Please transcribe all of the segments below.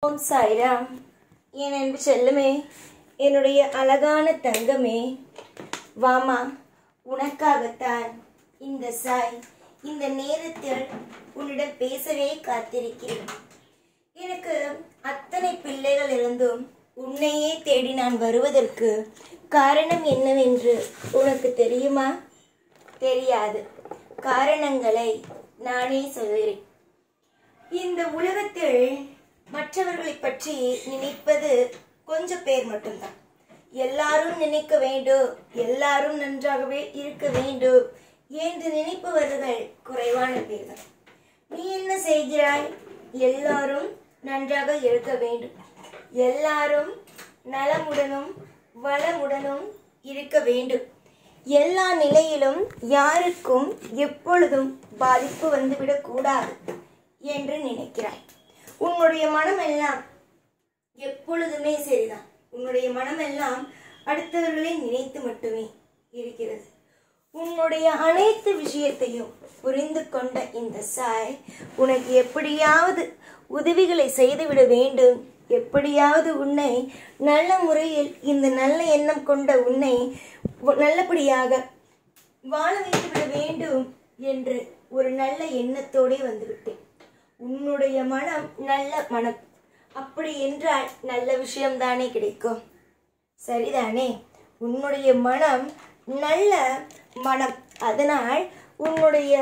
ஓம் சாய்ராம். என் அன்பு செல்லுமே, என்னுடைய அழகான தங்கமே, வாமா, உனக்காகத்தான் இந்த சாய் இந்த நேரத்தில் உன்னிடம் பேசவே காத்திருக்கிறேன். எனக்கு அத்தனை பிள்ளைகள் இருந்தும் உன்னையே தேடி நான் வருவதற்கு காரணம் என்னவென்று உனக்கு தெரியுமா? தெரியாது. காரணங்களை நானே சொல்கிறேன். இந்த உலகத்தில் மற்றவர்களை பற்றி நினைப்பது கொஞ்சம் பேர் மட்டும்தான். எல்லாரும் நினைக்க வேண்டும், எல்லாரும் நன்றாகவே இருக்க வேண்டும் என்று நினைப்பவர்கள் குறைவான பேர் தான். நீ என்ன செய்கிறாய்? எல்லாரும் நன்றாக இருக்க வேண்டும், எல்லாரும் நலமுடனும் வளமுடனும் இருக்க வேண்டும், எல்லா நிலையிலும் யாருக்கும் எப்பொழுதும் பாதிப்பு வந்துவிடக் கூடாது என்று நினைக்கிறாய். உன்னுடைய மனமெல்லாம் எப்பொழுதுமே சரிதான். உன்னுடைய மனமெல்லாம் அடுத்தவர்களை நினைத்து மட்டுமே இருக்கிறது. உன்னுடைய அனைத்து விஷயத்தையும் புரிந்து கொண்ட இந்த சாய் உனக்கு எப்படியாவது உதவிகளை செய்துவிட வேண்டும், எப்படியாவது உன்னை நல்ல முறையில் இந்த நல்ல எண்ணம் கொண்ட உன்னை நல்லபடியாக வாழ வைத்துவிட வேண்டும் என்று ஒரு நல்ல எண்ணத்தோடே வந்துவிட்டேன். உன்னுடைய மனம் நல்ல மனம், அப்படி என்றால் நல்ல விஷயம்தானே கிடைக்கும், சரிதானே? உன்னுடைய மனம் நல்ல மனம், அதனால் உன்னுடைய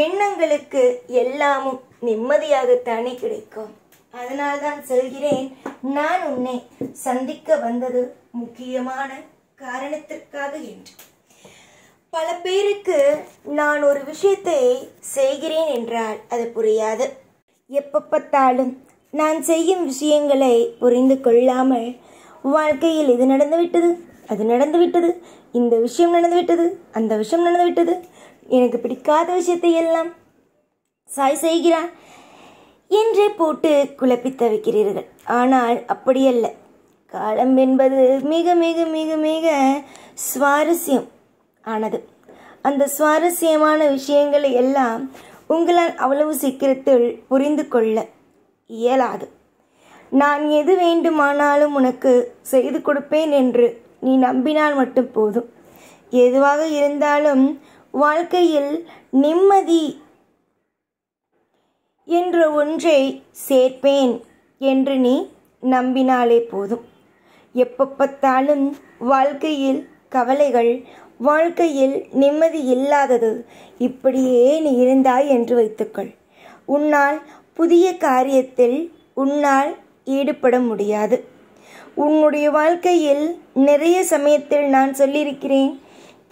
எண்ணங்களுக்கு எல்லாமும் நிம்மதியாகத்தானே கிடைக்கும். அதனால்தான் சொல்கிறேன், நான் உன்னை சந்திக்க வந்தது முக்கியமான காரணத்திற்காக என்று. பல பேருக்கு நான் ஒரு விஷயத்தை செய்கிறேன் என்றால் அது புரியாது. எப்போ பார்த்தாலும் நான் செய்யும் விஷயங்களை புரிந்து கொள்ளாமல் வாழ்க்கையில் இது நடந்துவிட்டது, அது நடந்துவிட்டது, இந்த விஷயம் நடந்துவிட்டது, அந்த விஷயம் நடந்துவிட்டது, எனக்கு பிடிக்காத விஷயத்தை எல்லாம் சாய் செய்கிறான் என்றே போட்டு குழப்பி தவிக்கிறீர்கள். ஆனால் அப்படியல்ல. காலம் என்பது மிக மிக மிக மிக சுவாரஸ்யம் ஆனது. அந்த சுவாரஸ்யமான விஷயங்களை எல்லாம் உங்களால் அவ்வளவு சீக்கிரத்தில் புரிந்து கொள்ள இயலாது. நான் எது வேண்டுமானாலும் உனக்கு செய்து கொடுப்பேன் என்று நீ நம்பினால் மட்டும் போதும். எதுவாக இருந்தாலும் வாழ்க்கையில் நிம்மதி என்ற ஒன்றை சேர்ப்பேன் என்று நீ நம்பினாலே போதும். எப்போ பார்த்தாலும் வாழ்க்கையில் கவலைகள், வாழ்க்கையில் நிம்மதி இல்லாதது, இப்படியே நீ இருந்தாய் என்று வைத்துக்கொள். உன்னால் புதிய காரியத்தில் உன்னால் ஈடுபட முடியாது. உன்னுடைய வாழ்க்கையில் நிறைய சமயத்தில் நான் சொல்லியிருக்கிறேன்,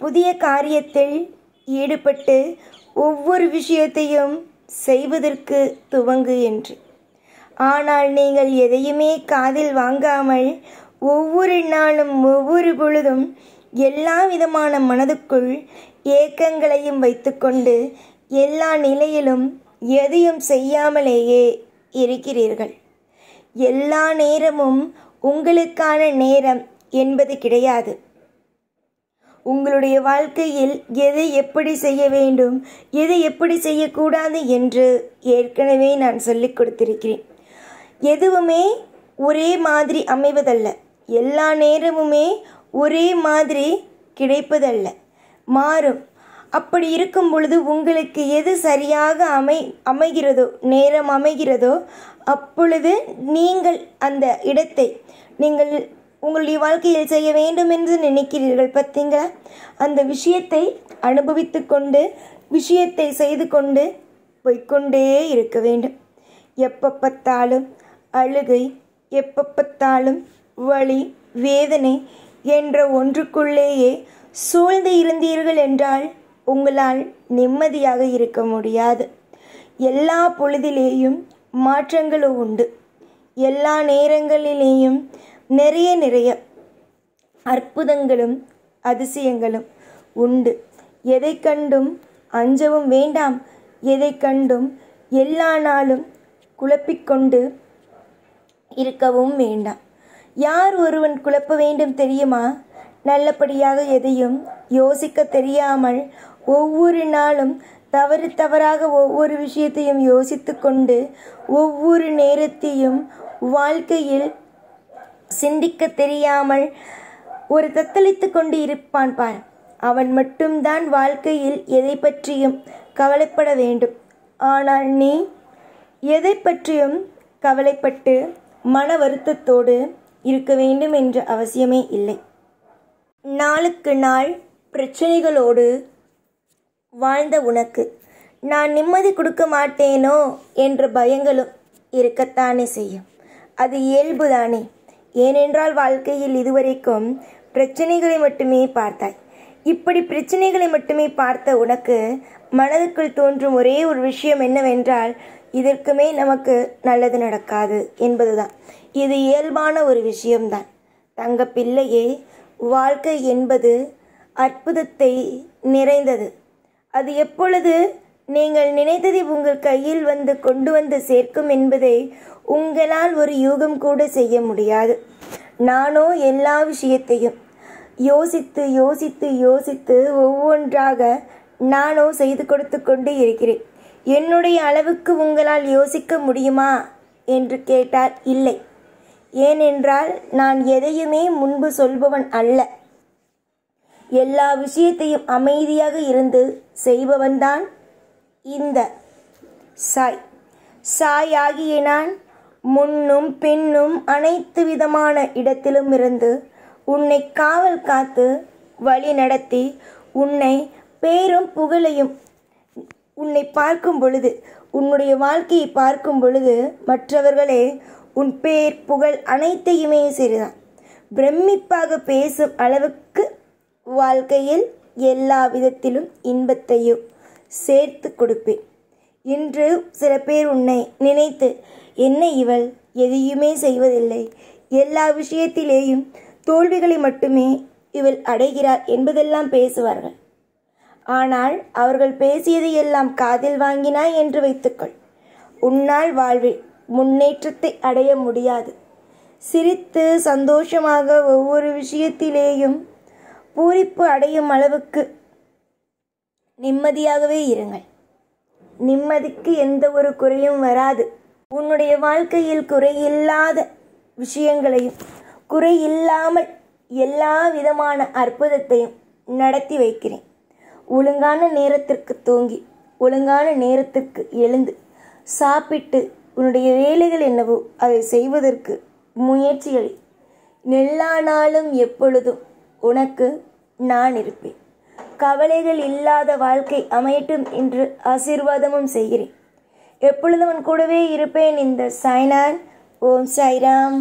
புதிய காரியத்தில் ஈடுபட்டு ஒவ்வொரு விஷயத்தையும் செய்வதற்கு துவங்கு என்று. ஆனால் நீங்கள் எதையுமே காதில் வாங்காமல் ஒவ்வொரு நாளும் ஒவ்வொரு பொழுதும் எல்லா விதமான மனதுக்குள் ஏக்கங்களையும் வைத்துக்கொண்டு எல்லா நிலையிலும் எதையும் செய்யாமலேயே இருக்கிறீர்கள். எல்லா நேரமும் உங்களுக்கான நேரம் என்பது கிடையாது. உங்களுடைய வாழ்க்கையில் எதை எப்படி செய்ய வேண்டும், எதை எப்படி செய்யக்கூடாது என்று ஏற்கனவே நான் சொல்லிக் கொடுத்திருக்கிறேன். எதுவுமே ஒரே மாதிரி அமைவதல்ல, எல்லா நேரமுமே ஒரே மாதிரி கிடைப்பதல்ல, மாறும். அப்படி இருக்கும் பொழுது உங்களுக்கு எது சரியாக அமைகிறதோ, நேரம் அமைகிறதோ, அப்பொழுது நீங்கள் அந்த இடத்தை நீங்கள் உங்களுடைய வாழ்க்கையில் செய்ய வேண்டும் என்று நினைக்கிறீர்கள். பார்த்தீங்களா? அந்த விஷயத்தை அனுபவித்து கொண்டு விஷயத்தை செய்து கொண்டு போய்கொண்டே இருக்க வேண்டும். எப்போ பார்த்தாலும் அழுகை, எப்போ பார்த்தாலும் வலி, வேதனை என்ற ஒன்றுக்குள்ளேயே சூழ்ந்து இருந்தீர்கள் என்றால் உங்களால் நிம்மதியாக இருக்க முடியாது. எல்லா பொழுதிலேயும் மாற்றங்களும் உண்டு. எல்லா நேரங்களிலேயும் நிறைய அற்புதங்களும் அதிசயங்களும் உண்டு. எதை கண்டும் அஞ்சவும் வேண்டாம், எதை கண்டும் எல்லா நாளும் குழப்பிக்கொண்டு இருக்கவும் வேண்டாம். யார் ஒருவன் குழப்ப வேண்டும் தெரியுமா? நல்லபடியாக எதையும் யோசிக்க தெரியாமல் ஒவ்வொரு நாளும் தவறாக ஒவ்வொரு விஷயத்தையும் யோசித்து கொண்டு ஒவ்வொரு நேரத்தையும் வாழ்க்கையில் சிந்திக்க தெரியாமல் ஒரு தத்தளித்து கொண்டு இருப்பான் பார். அவன் மட்டும்தான் வாழ்க்கையில் எதை பற்றியும் கவலைப்பட வேண்டும். ஆனால் நீ எதை பற்றியும் கவலைப்பட்டு மன வருத்தத்தோடு இருக்க வேண்டும் என்ற அவசியமே இல்லை. நாளுக்கு நாள் பிரச்சனைகளோடு வாழ்ந்த உனக்கு நான் நிம்மதி கொடுக்க மாட்டேனோ என்ற பயங்களும் இருக்கத்தானே செய்யும். அது இயல்புதானே. ஏனென்றால் வாழ்க்கையில் இதுவரைக்கும் பிரச்சனைகளை மட்டுமே பார்த்தாய். இப்படி பிரச்சனைகளை மட்டுமே பார்த்த உனக்கு மனதுக்குள் தோன்றும் ஒரே ஒரு விஷயம் என்னவென்றால், இதற்குமே நமக்கு நல்லது நடக்காது என்பதுதான். இது இயல்பான ஒரு விஷயம்தான். தங்க பிள்ளையே, வாழ்க்கை என்பது அற்புதத்தை நிறைந்தது. அது எப்பொழுது நீங்கள் நினைத்ததை உங்கள் கையில் கொண்டு வந்து சேர்க்கும் என்பதை உங்களால் ஒரு யூகம் கூட செய்ய முடியாது. நானோ எல்லா விஷயத்தையும் யோசித்து யோசித்து யோசித்து ஒவ்வொன்றாக நானோ செய்து கொடுத்து கொண்டு இருக்கிறேன். என்னுடைய அளவுக்கு உங்களால் யோசிக்க முடியுமா என்று கேட்டால் இல்லை. ஏனென்றால் நான் எதையுமே முன்பு சொல்பவன் அல்ல. எல்லா விஷயத்தையும் அமைதியாக இருந்து செய்பவன்தான் இந்த சாய் ஆகிய நான். முன்னும் பின்னும் அனைத்து விதமான இடத்திலும் இருந்து உன்னை காவல் காத்து வழி நடத்தி உன்னை பேரும் புகழையும் உன்னை பார்க்கும் பொழுது, உன்னுடைய வாழ்க்கையை பார்க்கும் பொழுது மற்றவர்களே உன் பேர் புகழ் அனைத்தையுமே சரிதான் பிரமிப்பாக பேசும் அளவுக்கு வாழ்க்கையில் எல்லா விதத்திலும் இன்பத்தையும் சேர்த்து கொடுப்பேன். இன்று சில பேர் உன்னை நினைத்து, என்ன இவள் எதையுமே செய்வதில்லை, எல்லா விஷயத்திலேயும் தோல்விகளை மட்டுமே இவள் அடைகிறார் என்பதெல்லாம் பேசுவார்கள். ஆனால் அவர்கள் பேசியதையெல்லாம் காதில் வாங்கினாய் என்று வைத்துக்கொள். உன்னால் வாழ்வில் முன்னேற்றத்தை அடைய முடியாது. சிரித்து சந்தோஷமாக ஒவ்வொரு விஷயத்திலேயும் பூரிப்பு அடையும் அளவுக்கு நிம்மதியாகவே இருங்கள். நிம்மதிக்கு எந்த ஒரு குறையும் வராது. உன்னுடைய வாழ்க்கையில் குறையில்லாத விஷயங்களையும் குறையில்லாமல் எல்லா விதமான அற்புதத்தையும் நடத்தி வைக்கிறேன். ஒழுங்கான நேரத்திற்கு தூங்கி ஒழுங்கான நேரத்திற்கு எழுந்து சாப்பிட்டு உன்னுடைய வேலைகள் என்னவோ அதை செய்வதற்கு முயற்சிகளை எல்லா நாளும் எப்பொழுதும் உனக்கு நான் இருப்பேன். கவலைகள் இல்லாத வாழ்க்கை அமையட்டும் என்று ஆசீர்வாதமும் செய்கிறேன். எப்பொழுதும் உன் கூடவே இருப்பேன். இந்த சாய்நான். ஓம் சாய்ராம்.